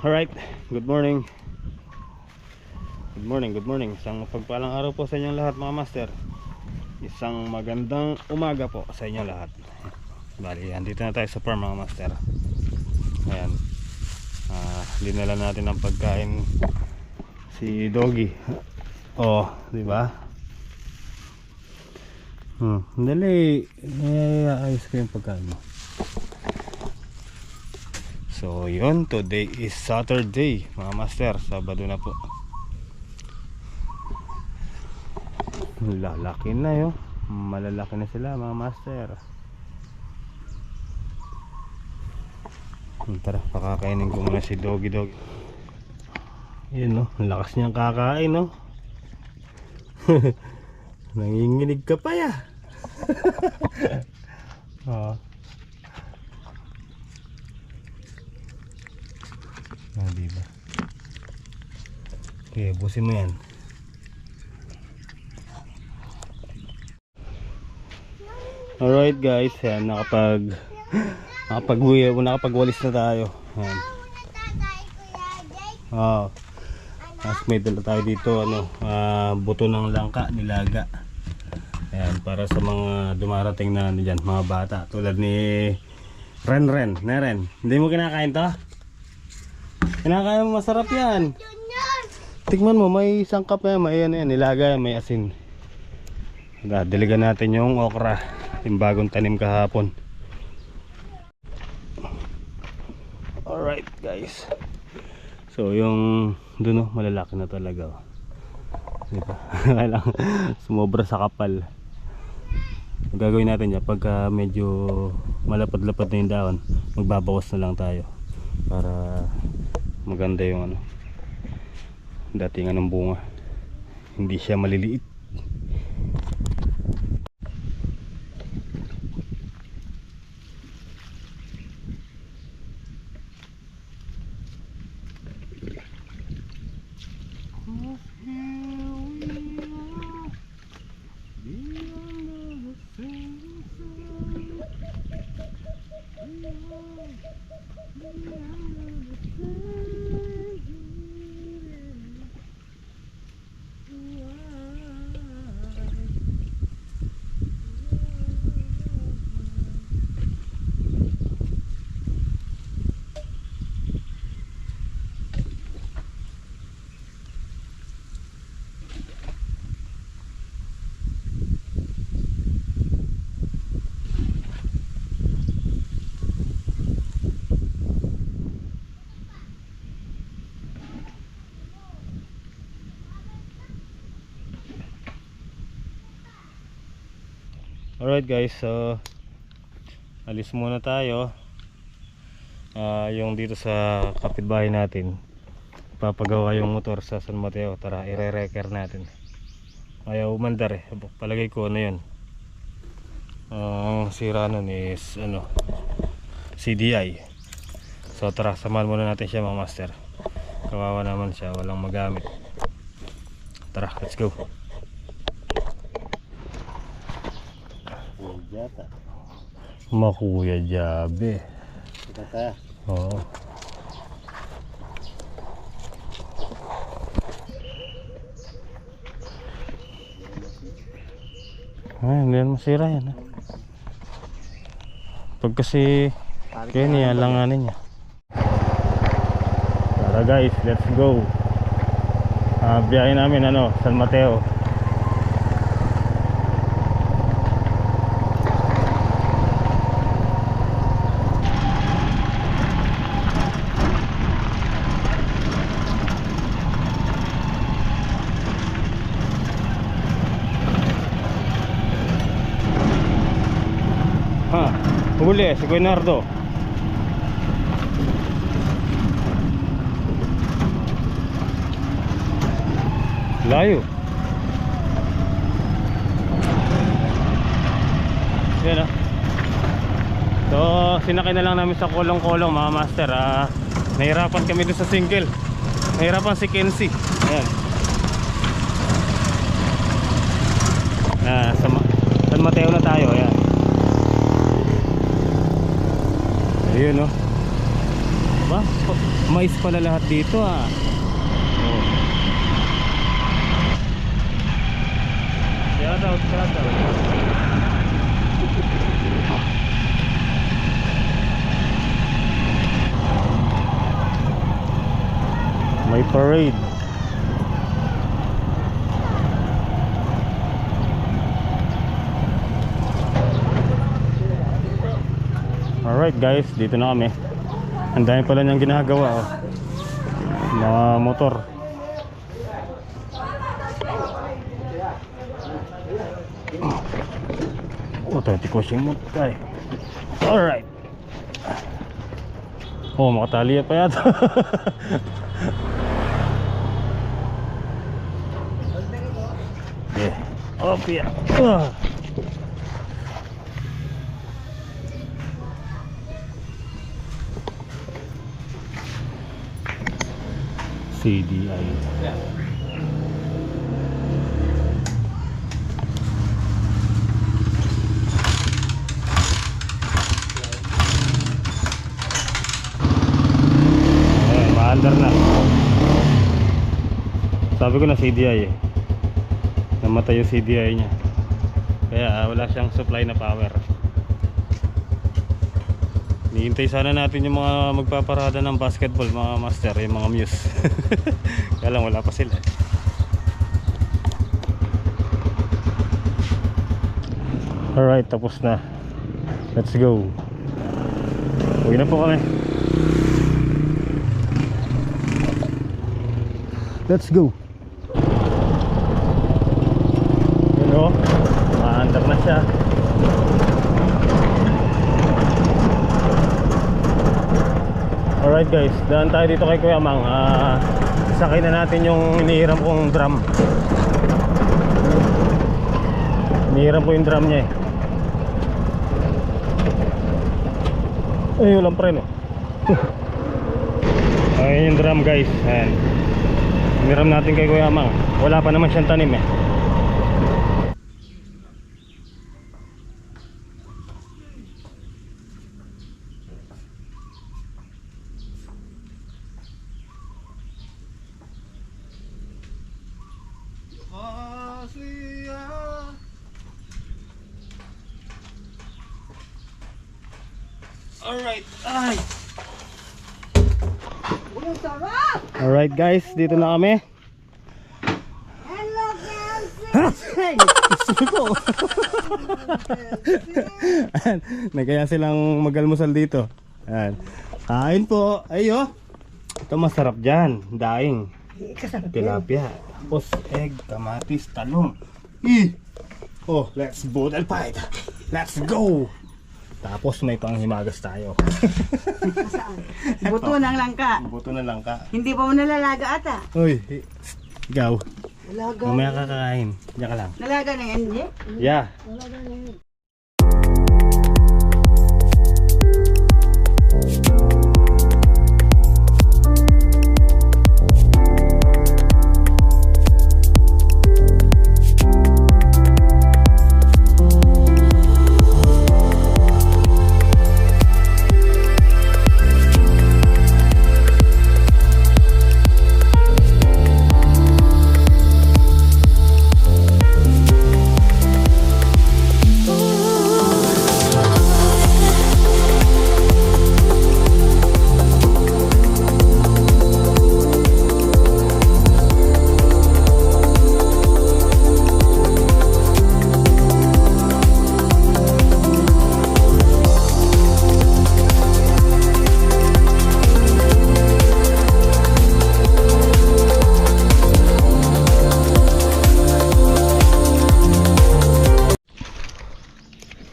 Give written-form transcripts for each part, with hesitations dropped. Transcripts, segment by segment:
Alright, good morning. Good morning. Isang pagpalang araw po sa inyong lahat mga master. Isang magandang umaga po sa inyong lahat. Bali, andito na tayo sa farm mga master. Ayan. Dinala natin ang pagkain si Doggy. Oh, di ba? Dali. Ayos ko yung pagkain mo. So yun, today is Saturday mga master, Sabado na po. Lalaki na yun, malalaki na sila mga master. Tara, pakakainin ko muna si Doggy. Yun no, lakas niyang kakain no. Nanginginig ka pa ya. Oh. Diba? Okay, busin mo yan. Alright guys, yan, nakapagwalis na tayo. Yan. Tapos may dala tayo dito buto ng langka, nilaga. Ayan, para sa mga dumarating na dyan, mga bata tulad ni Ren. Hindi mo kinakain to? Kinakain mo, masarap yan. Tikman mo, may sangkap na yan, may nilaga, may asin. Diligan natin yung okra, yung bagong tanim kahapon. Alright guys, so yung dun malalaki na talaga diba? Sumobra sa kapal. Gagawin natin yan pagka medyo malapad-lapad na yung daon, magbabawas na lang tayo para maganda yung datingan ng bunga, hindi siya maliliit. Alright guys, so alis muna tayo. Yung dito sa kapitbahay natin, papagawa yung motor sa San Mateo. Tara, ire-reker natin. Ayaw umandar palagay ko yun. Ang sira nun is CDI. So tara, samahan muna natin siya mga master. Kawawa naman siya, walang magamit. Tara, let's go. Makuya Jabe. Oo. Hindi yan masira yan. Pag kasi kaya niya langanin niya. Tara guys, let's go. Biyahe namin San Mateo. Huli si Guinardo. Layo. Yan So sinakay na lang namin sa kolong-kolong mga master. Nahirapan kami dun sa single. Nahirapan si Kenzie. Ayan. San Mateo na tayo. Ayan. Ayun ba? Mais pala lahat dito ah. Oh. Shout out, shout out. May parade. Alright guys, dito na kami. Ang dami pala niyang ginagawa oh. Mga motor. Oh, tayo kushing mo tayo. Alright. Oh, makatali pa yata. Okay. Oh, yeah. CDI. Maandar na. Sabi ko na CDI eh. Namatay yung CDI niya. Kaya wala siyang supply na power. Hihintay sana natin yung mga magpaparada ng basketball, mga master, yung mga muse. Kaya lang wala pa sila. Alright, tapos na. Let's go. Uwi na po kami. Let's go. Yun o, maandar na siya. Alright guys, daan tayo dito kay Kuya Mang. Sakay na natin yung inihiram kong drum. Inihiram ko yung drum niya eh. Ay, walang preno. Ayun yung drum guys. Ayan. Inihiram natin kay Kuya Mang. Wala pa naman siyang tanim eh. Alright, ay. Alright guys, dito na kami. Hello, Kelsey! Nagkaya silang mag-almusal dito. Ayan. Kain po. Ayo. Ito masarap dyan. Daing. Tilapia. Tapos egg, kamatis, talong. Oh, let's boodle fight. Let's go. Tapos may panghimagas tayo. Saan? Buto ng langka. Buto na langka. Hindi pa mo nalalaga ata. Uy, ikaw. Nalaga. Mamaya kakain. Diyan ka lang. Nalaga na yan, hindi? Yeah. Nalaga na yan.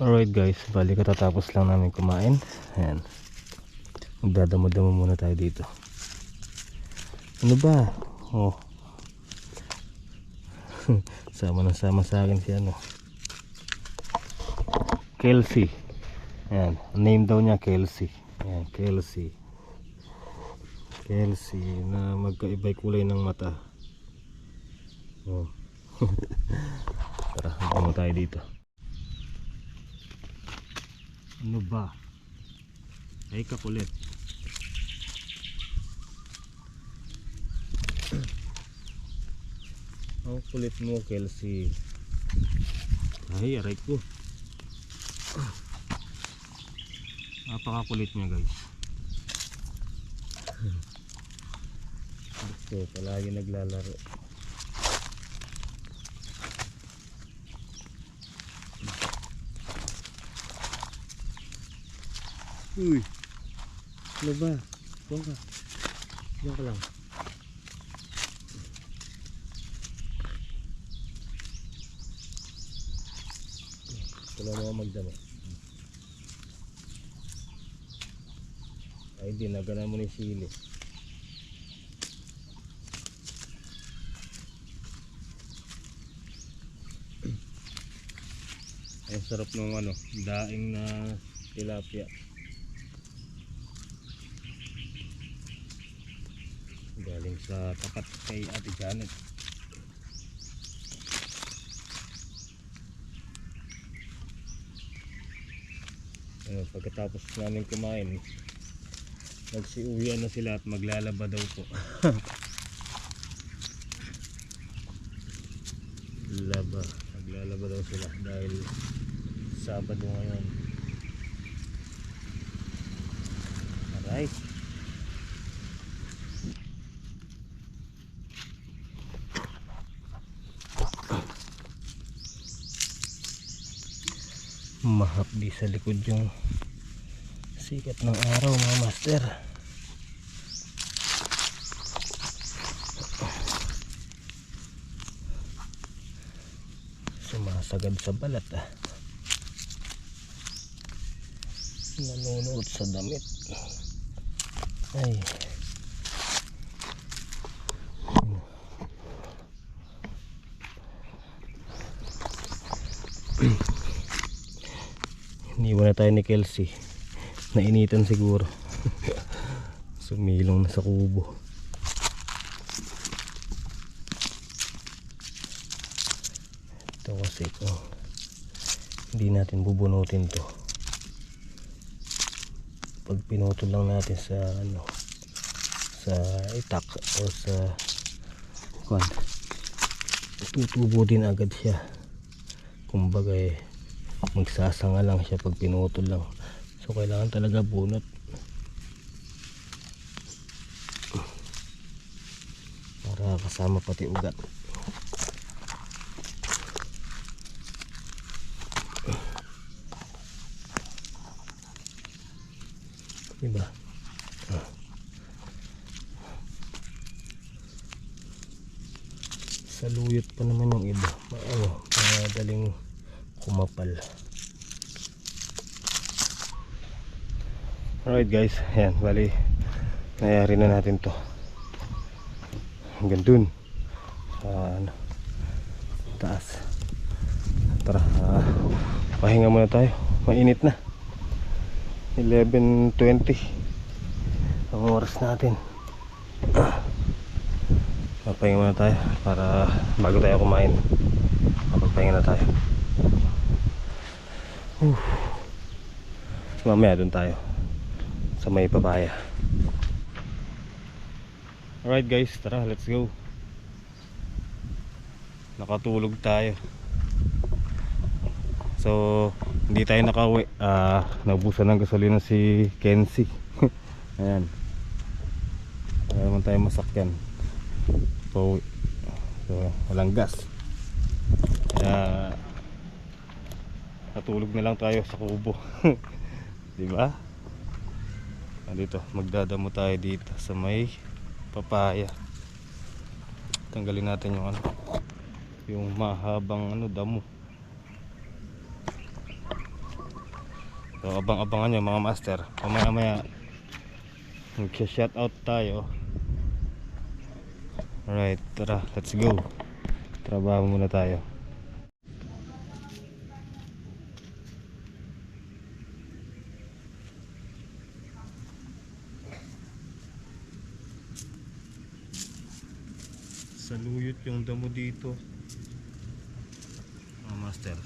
Alright guys, bali katatapos lang namin kumain. Ayan. Magdadamo-damo muna tayo dito. Ano ba? Oh. Sama na sama sa akin si ano. Kelsey. Ayan. Name daw niya Kelsey. Ayan, Kelsey. Kelsey na magkaibay kulay ng mata. Oh. Tara, damo tayo dito. Ano ba? Ay kakulit. Ang kulit mo, Kelsey. Ay, aray ko. Napakakulit niya, guys. Gusto, palagi naglalaro. Uy, ano ba? Diyan ka. Diyan ka lang. Wala mo magdamo. Ay, di naganan mo ni sili. Ay, sarap ng ano, daing na tilapia. Galing sa tapat kay Ate Janet. Pagkatapos namin kumain, nagsiuwian na sila at maglalaba daw po. Maglalaba daw sila dahil Sabado ngayon. Alright. Mahapdi sa likod yung sikat ng araw, mga master. Sumasagad sa balat nanonood sa damit. Ay, iniwan na tayo ni Kelsey. Nainitan siguro. Sumilong na sa kubo. Ito kasi kung hindi natin bubunutin to, pag pinutol lang natin sa ano, sa itak o sa kwan, tutubo din agad siya. Kumbaga magsasanga lang siya pag pinutol lang. So kailangan talaga bunot para kasama pati ugat. Diba? Saluyot pa naman yung iba. Madaling kumapal. Alright guys, ayan, bali nayari na natin to hanggang dun sa ano, taas. Tara, pahinga muna tayo, mainit na. 11:20 ang oras natin. Papahinga muna tayo para bago tayo kumain. Magpahinga na tayo. Mamaya dun tayo sa may papaya. Alright guys, tara, let's go. Nakatulog tayo. So hindi tayo nakauwi. Naubusan ng gasolina si Kenzie. Ayan, wala naman tayo masakyan. So walang gas. Kaya natulog na lang tayo sa kubo. Diba? Dito, magdadamo tayo dito sa may papaya. Tanggalin natin yung ano, yung mahabang ano, damo. So abang-abangan nyo mga master. Mamaya mag-shoutout tayo. Alright, tara, let's go. Trabaho muna tayo. Saluyot yung damo dito mga master.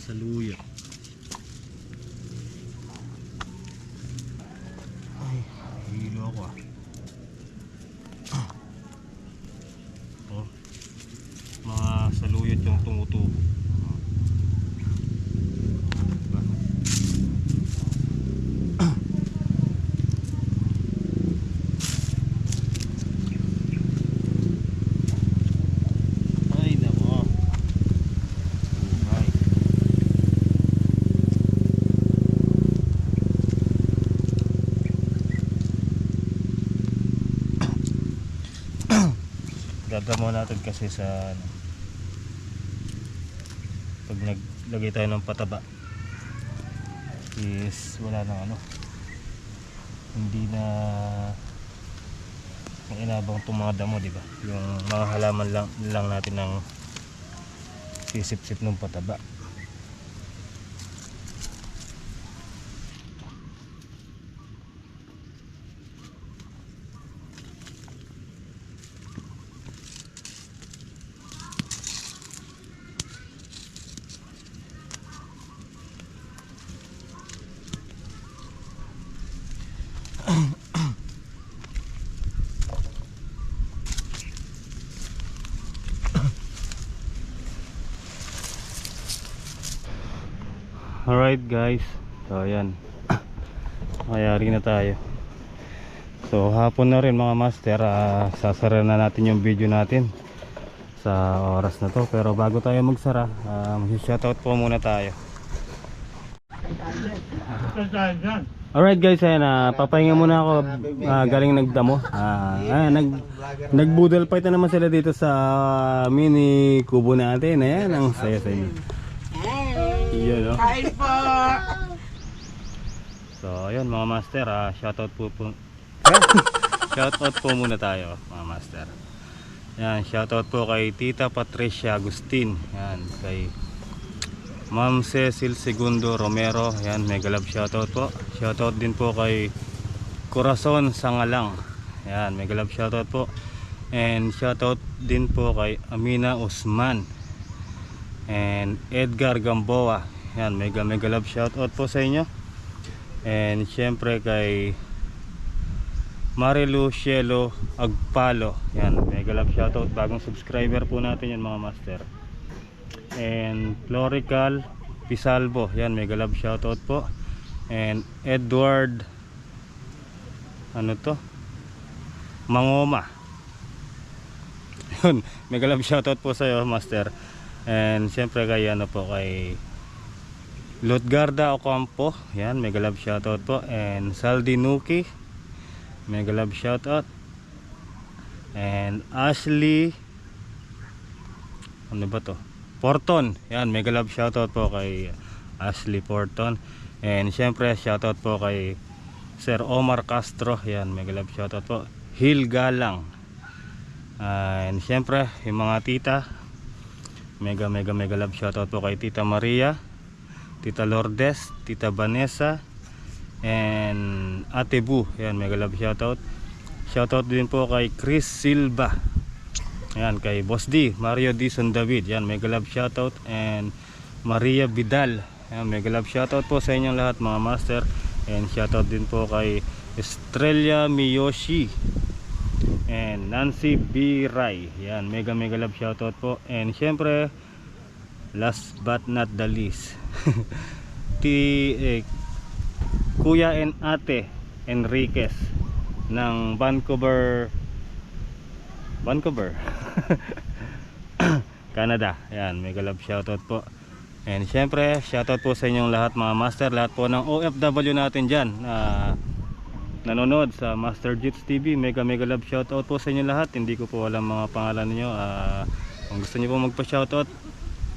Saluyot. Ay, hilo ako yung tumutubo. Ay nako. Ay. Dadamo natin kasi sa ano, pag naglagay tayo ng pataba is wala nang ano, hindi na inabang itong mga damo, di ba? Yung mga halaman lang natin ng sisip-sip ng pataba. Alright guys, so ayan, mayari na tayo. So hapon na rin mga master, sasara na natin yung video natin sa oras na to. Pero bago tayo magsara, shoutout po muna tayo. Alright guys, ayan, papahinga muna ako, galing nagdamo. Nagbudal fight na naman sila dito sa mini kubo natin. Ayan, ang saya sa inyo. Iyan, no? Kain po! So ayun mga master, shoutout po shoutout po muna tayo mga master. Yan, shoutout po kay Tita Patricia Agustin. Yan, kay Ma'am Cecil Segundo Romero. Yan, mega love shoutout po. Shoutout din po kay Corazon Sangalang. Yan, mega love shoutout po. And shoutout din po kay Amina Usman and Edgar Gamboa. Yan, mega love shoutout po sa inyo. And syempre kay Marilu Cielo Agpalo. Yan, mega love shoutout, bagong subscriber po natin yan mga master. And Florical Pisalbo, yan, mega love shoutout po. And Edward ano to? Mangoma. Yun, mega love shoutout po sa iyo master. And syempre kay ano po, kay Lutgarda Ocampo, yan, mega love shoutout po. And Saldi Nuki, mega love shoutout. And Ashley ano ba to? Porton, yan, mega love shoutout po kay Ashley Porton. And syempre shoutout po kay Sir Omar Castro, yan, mega love shoutout po. Hil Galang. And syempre yung mga tita, mega love shoutout po kay Tita Maria, Tita Lourdes, Tita Vanessa, and Ate Bu. Yan, mega love shoutout. Shoutout din po kay Chris Silva. Yan, kay Boss D, Mario Dizon David. Yan, mega love shoutout. And Maria Vidal. Yan, mega love shoutout po sa inyong lahat mga master. And shoutout din po kay Estrella Miyoshi and Nancy B. Rai. Yan, mega love shoutout po. And syempre last but not the least Kuya and Ate Enriquez ng Vancouver Canada. Yan, mega love shoutout po. And syempre shoutout po sa inyong lahat mga master, lahat po ng OFW natin dyan nanonood sa Master Jits TV. Mega love shoutout po sa inyo lahat. Hindi ko po alam mga pangalan niyo. Kung gusto niyo po magpa-shoutout,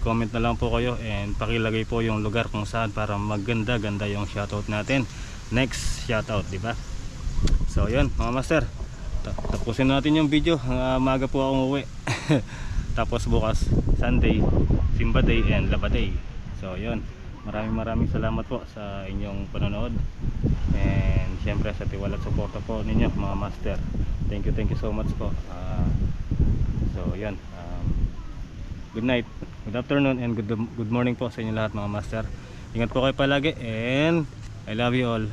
comment na lang po kayo and pakilagay po yung lugar kung saan para maganda-ganda yung shoutout natin. Next shoutout, di ba? So yun mga master, tapusin natin yung video. Maaga po akong uwi. Tapos bukas Sunday, Simba Day and Laba Day. So yun, maraming salamat po sa inyong panonood. And syempre sa tiwala at suporta po ninyo mga master. Thank you so much po. So yun, good night, good afternoon, and good morning po sa inyo lahat mga master. Ingat po kayo palagi and I love you all.